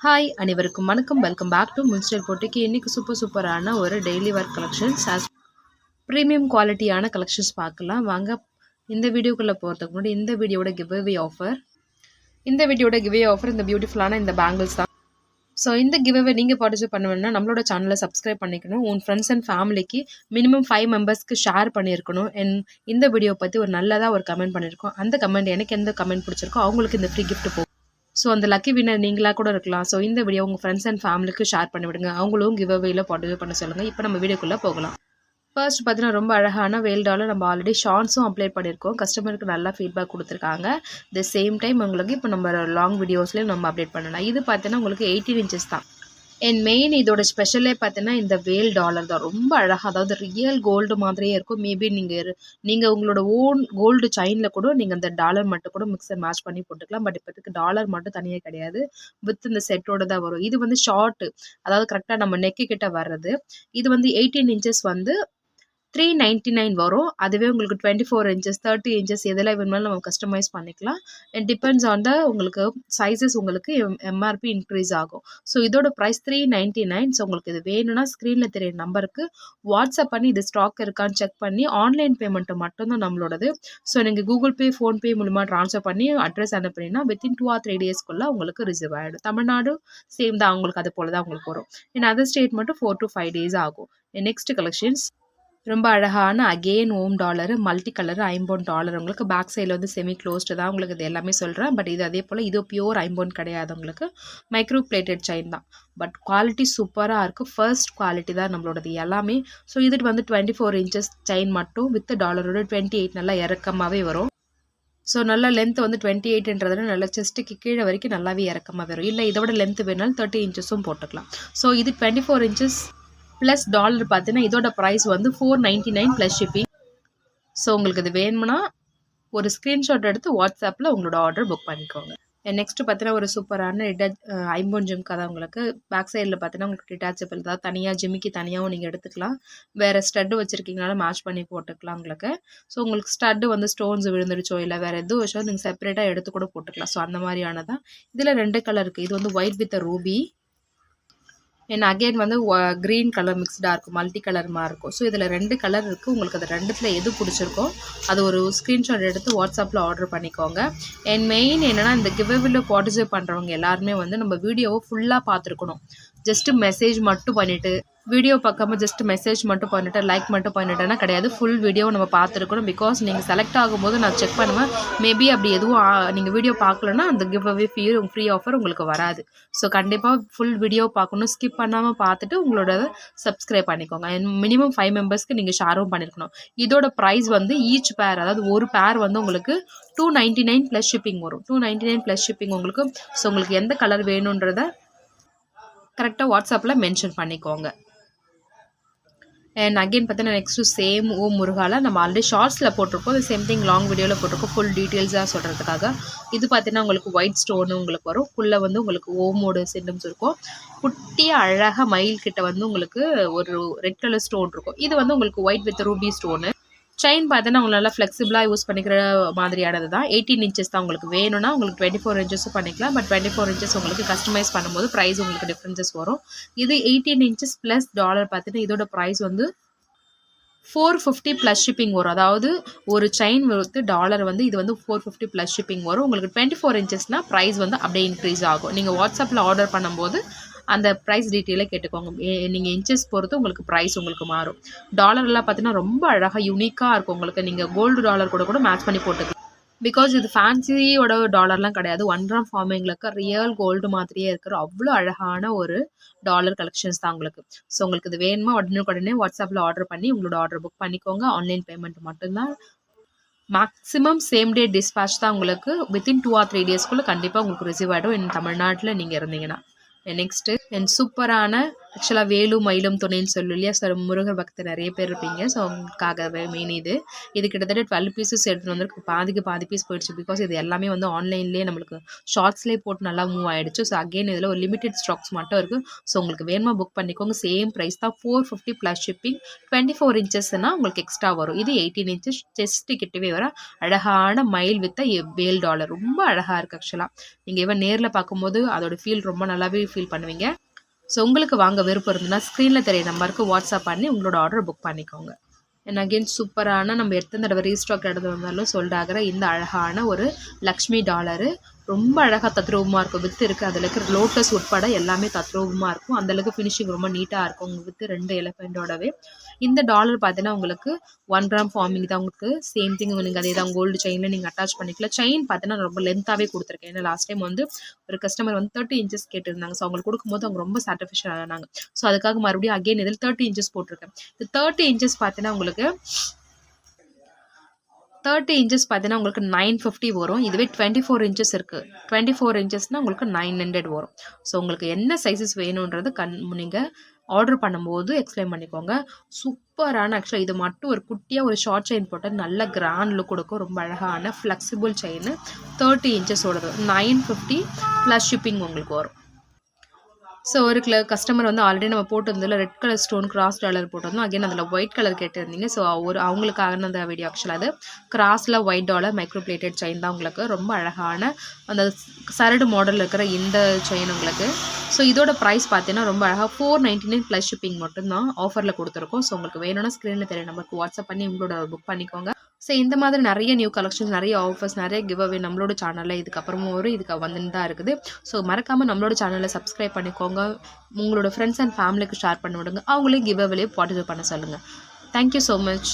Hi அனைவருக்கும் வணக்கம். Welcome back to முன்ஸ்டைல் போட்டிக்கு. இன்றைக்கி சூப்பரான ஒரு டெய்லி ஒர்க் கலெக்ஷன்ஸ் ப்ரீமியம் குவாலிட்டியான கலெக்ஷன்ஸ் பார்க்கலாம் வாங்க. இந்த வீடியோக்குள்ளே போகிறதுக்கு முன்னாடி இந்த வீடியோட கிவ்அவே ஆஃபர் இந்த பியூட்டிஃபுல்லான இந்த பேங்கிள்ஸ் தான். ஸோ இந்த கிவ்அவே நீங்கள் பார்ட்டிசிபேட் பண்ண வேணும்னா நம்மளோட சேனலை சப்ஸ்கிரைப் பண்ணிக்கணும். உன் ஃப்ரெண்ட்ஸ் அண்ட் ஃபேமிலிக்கு மினிமம் 5 மெம்பர்ஸ்க்கு ஷேர் பண்ணியிருக்கணும். இந்த வீடியோ பற்றி ஒரு நல்லதாக ஒரு கமெண்ட் பண்ணியிருக்கோம். அந்த கமெண்ட் எனக்கு எந்த கமெண்ட் பிடிச்சிருக்கோ அவங்களுக்கு இந்த ஃப்ரீ கிஃப்ட் போகும். ஸோ அந்த லக்கி வின்னர் நீங்களாக கூட இருக்கலாம். ஸோ இந்த வீடியோ உங்கள் ஃப்ரெண்ட்ஸ் அண்ட் ஃபேமிலிக்கு ஷேர் பண்ணிவிடுங்க. அவங்களும் கிவ்அவேல பார்ட்டிசிபேட் பண்ண சொல்லுங்கள். இப்போ நம்ம வீடியோக்குள்ளே போகலாம். ஃபர்ஸ்ட் பார்த்தீங்கன்னா ரொம்ப அழகான வேல்டாவில் நம்ம ஆல்ரெடி ஷார்ட்ஸும் அப்ளை பண்ணியிருக்கோம். கஸ்டமருக்கு நல்லா ஃபீட்பேக் கொடுத்துருக்காங்க. த சேம் டைம் உங்களுக்கு இப்போ நம்ம லாங் வீடியோஸ்லேயும் நம்ம அப்டேட் பண்ணலாம். இது பார்த்தீங்கன்னா உங்களுக்கு 18 இன்ச்சஸ் தான். என் மெயின் இதோட ஸ்பெஷலே பார்த்தீங்கன்னா இந்த வேல் டாலர் தான். ரொம்ப அழகாக, அதாவது ரியல் கோல்டு மாதிரியே இருக்கும். மேபி நீங்கள் உங்களோட ஓன் கோல்டு செயினில் கூட நீங்கள் அந்த டாலர் மட்டும் கூட மிக்ஸ் அண்ட் மேட்ச் பண்ணி போட்டுக்கலாம். பட் இப்போதுக்கு டாலர் மட்டும் தனியாக கிடையாது, வித் இந்த செட்டோட தான் வரும். இது வந்து ஷார்ட்டு, அதாவது கரெக்டாக நம்ம நெக்கு கிட்ட வர்றது. இது வந்து 18 இன்ச்சஸ் வந்து 399 வரும். அதுவே உங்களுக்கு 24 இன்ச்சஸ் 30 இன்ச்சஸ் எதில் வேணுமாலும் நம்ம கஸ்டமைஸ் பண்ணிக்கலாம். அண்ட் டிபெண்ட்ஸ் ஆன் த உங்களுக்கு சைஸஸ் உங்களுக்கு எம்ஆர்பி இன்க்ரீஸ் ஆகும். ஸோ இதோட ப்ரைஸ் 399. ஸோ உங்களுக்கு இது வேணும்னா ஸ்க்ரீனில் தெரிய நம்பருக்கு வாட்ஸ்அப் பண்ணி இது ஸ்டாக் இருக்கான்னு செக் பண்ணி ஆன்லைன் பேமெண்ட்டு மட்டும்தான் நம்மளோடது. ஸோ நீங்கள் கூகுள் பே ஃபோன்பே மூலமா ட்ரான்ஸ்ஃபர் பண்ணி அட்ரஸ் அனுப்புனீங்கன்னா வித்தின் 2 or 3 டேஸ்க்குள்ளே உங்களுக்கு ரிசீவ் ஆகிடும். தமிழ்நாடு சேம் தான், உங்களுக்கு அது போல தான் உங்களுக்கு வரும். இன் அதர் ஸ்டேட் மட்டும் 4 to 5 days ஆகும். நெக்ஸ்ட் கலெக்ஷன்ஸ் ரொம்ப அழகான அகெயின் ஓம் டாலரு, மல்டி கலர் $50 உங்களுக்கு பேக் சைடில் வந்து செமி க்ளோஸ்டு தான். உங்களுக்கு இது எல்லாமே சொல்கிறேன். பட் இது அதே போல் இது பியூர் $50 கிடையாது, உங்களுக்கு மைக்ரோ பிளேட்டட் செயின் தான். பட் குவாலிட்டி சூப்பராக இருக்குது. ஃபர்ஸ்ட் குவாலிட்டி தான் நம்மளோடது எல்லாமே. ஸோ இது வந்து 24 இன்ச்சஸ் செயின் மட்டும் வித் டாலரோட 28 நல்லா இறக்கமாகவே வரும். ஸோ நல்லா லென்த் வந்து 28ன்றதுனால நல்லா செஸ்ட்டுக்கு கீழே வரைக்கும் நல்லாவே இறக்கமாக வரும். இல்லை இதோட லென்த் வேணாலும் 30 இன்ச்சஸும் போட்டுக்கலாம். ஸோ இது 24 இன்ச்சஸ் ப்ளஸ் டாலர் பார்த்தீங்கன்னா இதோட ப்ரைஸ் வந்து 499 ப்ளஸ் ஷிப்பிங். ஸோ உங்களுக்கு இது வேணும்னா ஒரு ஸ்க்ரீன்ஷாட் எடுத்து வாட்ஸ்அப்பில் உங்களோட ஆர்டர் புக் பண்ணிக்கோங்க. நெக்ஸ்ட் பார்த்தீங்கன்னா ஒரு சூப்பரான ஐம்பொன் ஜிம்கா தான். உங்களுக்கு பேக் சைடில் பார்த்தீங்கன்னா உங்களுக்கு டிட்டாச்சபிள் தான். தனியாக ஜிம்மிக்கு தனியாகவும் நீங்கள் எடுத்துக்கலாம். வேறு ஸ்டட்டு வச்சுருக்கீங்கனாலும் மேட்ச் பண்ணி போட்டுக்கலாம் உங்களுக்கு. ஸோ உங்களுக்கு ஸ்டட்டு வந்து ஸ்டோன்ஸ் விழுந்துருச்சோ இல்லை வேறு எதுவும் வச்சோ நீங்கள் செப்பரேட்டாக எடுத்து கூட போட்டுக்கலாம். ஸோ அந்த மாதிரியானதான். இதில் 2 கலர் இருக்குது. இது வந்து white with Ruby and again வந்து க்ரீன் கலர் மிக்ஸ்டாக இருக்கும், மல்டி கலர் மாதிரி இருக்கும். ஸோ இதில் 2 கலர் இருக்குது. உங்களுக்கு அது ரெண்டுத்தில் எது பிடிச்சிருக்கோ அது ஒரு ஸ்க்ரீன்ஷாட் எடுத்து வாட்ஸ்அப்பில் ஆர்டர் பண்ணிக்கோங்க. அண்ட் மெயின் என்னென்னா இந்த கிவ்அவேல பார்ட்டிசிபேட் பண்ணுறவங்க எல்லாருமே வந்து நம்ம வீடியோவை ஃபுல்லாக பார்த்துருக்கணும். ஜஸ்ட்டு மெசேஜ் மட்டும் பண்ணிவிட்டு வீடியோ பார்க்காம ஜஸ்ட் மெசேஜ் மட்டும் பண்ணிவிட்டு லைக் மட்டும் பண்ணிட்டேன்னா கிடையாது. ஃபுல் வீடியோவை நம்ம பார்த்துருக்கணும். பிகாஸ் நீங்கள் செலக்ட் ஆகும்போது நான் செக் பண்ணுவேன். மேபி அப்படி எதுவும் நீங்கள் வீடியோ பார்க்கலன்னா அந்த கிவ்அவே ஃப்ரீ ஆஃபர் உங்களுக்கு வராது. ஸோ கண்டிப்பாக ஃபுல் வீடியோ பார்க்கணும். ஸ்கிப் பண்ணாமல் பார்த்துட்டு உங்களோட சப்ஸ்கிரைப் பண்ணிக்கோங்க. மினிமம் 5 மெம்பர்ஸ்க்கு நீங்கள் ஷேரும் பண்ணியிருக்கணும். இதோட ப்ரைஸ் வந்து ஈச் பேர், அதாவது ஒரு பேர் வந்து உங்களுக்கு 299 ப்ளஸ் ஷிப்பிங் வரும். 299 ப்ளஸ் ஷிப்பிங் உங்களுக்கு. ஸோ உங்களுக்கு எந்த கலர் வேணுன்றத கரெக்டாக வாட்ஸ்அப்பில் மென்ஷன் பண்ணிக்கோங்க. அண்ட் அகெயின் பார்த்தீங்கன்னா நெக்ஸ்ட்டு சேம் ஓம் முருகாவில் நம்ம ஆல்ரெடி ஷார்ட்ஸில் போட்டிருக்கோம். அது சேம் திங் லாங் வீடியோவில் போட்டிருக்கோம் ஃபுல் டீட்டெயில்ஸாக சொல்கிறதுக்காக. இது பார்த்தீங்கன்னா உங்களுக்கு ஒயிட் ஸ்டோனு உங்களுக்கு வரும். ஃபுல்லாக வந்து உங்களுக்கு ஓமோட சிம்டம்ஸ் இருக்கும். குட்டியாக அழகாக மயில் கிட்ட வந்து உங்களுக்கு ஒரு ரெட் கலர் ஸ்டோன் இருக்கும். இது வந்து உங்களுக்கு white with Ruby stone. Chain பார்த்தீங்கன்னா உங்களுக்கு நல்லா ஃப்ளெக்சிபிளாக யூஸ் பண்ணிக்கிற மாதிரியானது தான். 18 இன்ச்சஸ் தான். உங்களுக்கு வேணும்னா உங்களுக்கு 24 இன்ச்சஸும் பண்ணிக்கலாம். பட் 24 இன்ச்சஸ் உங்களுக்கு கஸ்டமைஸ் பண்ணும்போது ப்ரைஸ் உங்களுக்கு டிஃப்ரென்சஸ் வரும். இது 18 இன்ச்சஸ் ப்ளஸ் டாலர் பார்த்தீங்கன்னா இதோட ப்ரைஸ் வந்து 450 ப்ளஸ் ஷிப்பிங் வரும். அதாவது ஒரு செயின் வித் டாலர் வந்து இது வந்து 450 ப்ளஸ் ஷிப்பிங் வரும். உங்களுக்கு 24 இன்ச்சஸ்னால் ப்ரைஸ் வந்து அப்படியே இன்க்ரீஸ் ஆகும். நீங்கள் வாட்ஸ்அப்பில் ஆர்டர் பண்ணும்போது அந்த ப்ரைஸ் டீட்டெயிலாக கேட்டுக்கோங்க. நீங்கள் இன்ச்சஸ் பொறுத்து உங்களுக்கு ப்ரைஸ் உங்களுக்கு மாறும். டாலர்லாம் பார்த்தீங்கன்னா ரொம்ப அழகாக யூனிக்காக இருக்கும். உங்களுக்கு நீங்கள் கோல்டு டாலர் கூட மேட்ச் பண்ணி போட்டுக்கலாம். பிகாஸ் இது ஃபேன்சியோட டாலர்லாம் கிடையாது. 1 கிராம் ஃபார்மிங்கில் ரியல் கோல்டு மாதிரியே இருக்கிற அவ்வளோ அழகான ஒரு டாலர் கலெக்ஷன்ஸ் தான் உங்களுக்கு. ஸோ உங்களுக்கு இது வேணுமா உடனே வாட்ஸ்அப்பில் ஆர்டர் பண்ணி உங்களோட ஆர்டர் புக் பண்ணிக்கோங்க. ஆன்லைன் பேமெண்ட் மட்டும்தான். மேக்ஸிமம் சேம் டே டிஸ்பேச் தான். உங்களுக்கு வித்தின் 2 or 3 டேஸ்க்குள்ளே கண்டிப்பாக உங்களுக்கு ரிசீவ் ஆகிடும். தமிழ்நாட்டில் நீங்கள் இருந்தீங்கன்னா. நெக்ஸ்ட்டு சூப்பரான ஆக்சுவலாக வேலும் மயிலும் துணைன்னு சொல்லு இல்லையா? ஸோ முருகர் பக்தர் நிறைய பேர் இருப்பீங்க. ஸோ அவங்களுக்காகவே மெயின் இது கிட்டத்தட்ட 12 பீசஸ் எடுத்துகிட்டு வந்திருக்கு. பாதி பீஸ் போயிடுச்சு. பிகாஸ் இது எல்லாமே வந்து ஆன்லைன்லேயே நம்மளுக்கு ஷார்ட்ஸ்லேயே போட்டு நல்லா மூவ் ஆகிடுச்சு. ஸோ அகெயின் இதில் ஒரு லிமிடெட் ஸ்டாக்ஸ் மட்டும் இருக்குது. ஸோ உங்களுக்கு வேணுமா புக் பண்ணிக்கோங்க. சேம் ப்ரைஸ் தான், 450 ப்ளஸ் ஷிப்பிங். 24 இன்ச்சஸ்னால் உங்களுக்கு எக்ஸ்ட்ரா வரும். இது 18 இன்ச்சஸ் செஸ்ட்டு கிட்டவே வர அழகான மயில் வித்த வேல் டாலர். ரொம்ப அழகாக இருக்குது. ஆக்சுவலாக நீங்கள் இவன் நேரில் பார்க்கும்போது அதோட ஃபீல் ரொம்ப நல்லாவே ஃபீல் பண்ணுவீங்க. ஸோ உங்களுக்கு வாங்க விருப்பம் இருந்ததுன்னா ஸ்க்ரீனில் தெரிய நம்பருக்கு வாட்ஸ்அப் பண்ணி உங்களோட ஆர்டர் புக் பண்ணிக்கோங்க. அண்ட் அகெயின் சூப்பரான நம்ம எத்தனை தடவை ரீஸ்டாக் எடுத்து வந்தாலும் சொல்லிட்டாகிற இந்த அழகான ஒரு லக்ஷ்மி டாலரு ரொம்ப அழகாக தத்ரூபமாக இருக்கும். வித்து இருக்குது, அதில் இருக்கிற லோட்டஸ் உட்பட எல்லாமே தத்ரூபமாக இருக்கும். அந்தளவுக்கு ஃபினிஷிங் ரொம்ப நீட்டாக இருக்கும். உங்களுக்கு வித்து 2 எலிஃபெண்டோடவே இந்த டாலர் பார்த்தீங்கன்னா உங்களுக்கு 1 கிராம் ஃபார்மிங் தான். உங்களுக்கு சேம் திங் நீங்கள் அதே தான் கோல்டு செயினில் நீங்கள் அட்டாச் பண்ணிக்கலாம். செயின் பார்த்தீங்கன்னா ரொம்ப லென்த்தாகவே கொடுத்துருக்கேன். ஏன்னா லாஸ்ட் டைம் வந்து ஒரு கஸ்டமர் வந்து 30 இன்ச்சஸ் கேட்டிருந்தாங்க. ஸோ அவங்களுக்கு கொடுக்கும்போது அவங்க ரொம்ப சாட்டிஸ்ஃபேக்ஷன் ஆனாங்க. ஸோ அதுக்காக மறுபடியும் அகெயின் இதில் 30 இன்ச்சஸ் போட்டிருக்கேன். இந்த 30 இன்ச்சஸ் பார்த்தீங்கன்னா உங்களுக்கு 30 இன்ச்சஸ் பார்த்தீங்கன்னா உங்களுக்கு 950 வரும். இதுவே 24 இன்ச்சஸ் இருக்குது. 24 இன்ச்சஸ்னால் உங்களுக்கு 900 வரும். ஸோ உங்களுக்கு என்ன சைஸஸ் வேணுன்றது நீங்கள் ஆர்டர் பண்ணும்போது எக்ஸ்பிளைன் பண்ணிக்கோங்க. சூப்பரான ஆக்சுவலாக இது மட்டும் ஒரு குட்டியாக ஒரு ஷார்ட் செயின் போட்டால் நல்ல கிராண்ட் லுக் கொடுக்கும். ரொம்ப அழகான ஃப்ளெக்சிபிள் செயின் 30 இன்ச்சஸோடது 950 ப்ளஸ் ஷிப்பிங் உங்களுக்கு வரும். ஸோ ஒரு கஸ்டமர் வந்து ஆல்ரெடி நம்ம போட்டிருந்ததில் red colour stone cross dollar போட்டிருந்தோம். அகைன் அதில் ஒயிட் கலர் கேட்டிருந்தீங்க. ஸோ அவங்களுக்காக அந்த வீடியோ ஆக்சுவலாக அது கிராஸில் white dollar micro plated chain தான். உங்களுக்கு ரொம்ப அழகான அந்த சரடு மாடலில் இருக்கிற இந்த செயின் உங்களுக்கு. ஸோ இதோட ப்ரைஸ் பார்த்தீங்கன்னா ரொம்ப அழகாக 499 ப்ளஸ் ஷிப்பிங் மட்டும்தான் ஆஃபரில் கொடுத்துருக்கோம். ஸோ உங்களுக்கு வேணும்னா ஸ்க்ரீனில் தெரிய நம்பருக்கு வாட்ஸ்அப் பண்ணி உங்களோட புக் பண்ணிக்கோங்க. ஸோ இந்த மாதிரி நிறைய நியூ கலெக்ஷன்ஸ், நிறைய ஆஃபர்ஸ், நிறைய கிவ் அவே நம்மளோட சேனலில் இதுக்கப்புறமும் இதுக்கு வந்துட்டு தான் இருக்குது. ஸோ மறக்காமல் நம்மளோட சேனலை சப்ஸ்கிரைப் பண்ணிக்கோங்க. உங்களோட ஃப்ரெண்ட்ஸ் அண்ட் ஃபேமிலிக்கு ஷேர் பண்ணி விடுங்க. அவங்களே கிவ் அவேலேயே பார்ட்டிசிபேட் பண்ண சொல்லுங்கள். Thank you so much.